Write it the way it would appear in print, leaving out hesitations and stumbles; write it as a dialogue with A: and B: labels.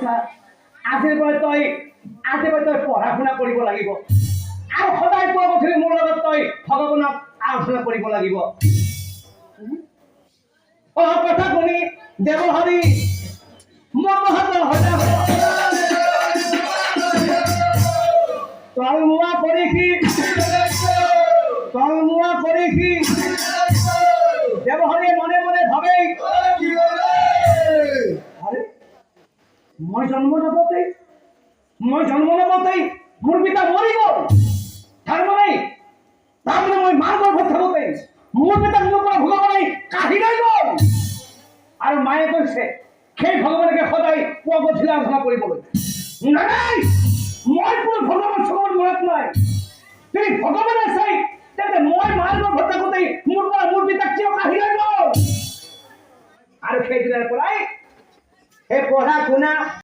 A: চা আজিৰ পৰা তই পঢ়া শুনা কৰিব লাগিব আৰু সদায় পুৱা গধূলি মোৰ লগত তই ভগৱানক আৰাধনা কৰিব লাগিব। কথা শুনি দেৱহৰি মহাত্মা হত্যা তলমুৱা কৰি সি দেৱহৰিয়ে মনে মনে ভাবে মই জন্ম নাপাতেই মোৰ পিতা মৰি গ'ল। তাৰমানে মই মাৰ গৰ্ভত থাকোঁতে মোৰ পিতাক মোৰ পৰা ভগৱানে কাঢ়ি লৈ গ'ল। আৰু মায়ে কৈছে সেই ভগৱানকে সদায় পুৱা গধূলি আৰাধনা কৰিবলৈ। নাই মই কোনো ভগৱান মনত নাই। তুমি ভগৱানে চাই তেন্তে মই মাৰ গৰ্ভত থাকোঁতে মোৰ পিতাক কিয় কাঢ়ি লৈ গ'ল? আৰু সেইদিনাৰ পৰাই সেই পঢ়া শুনা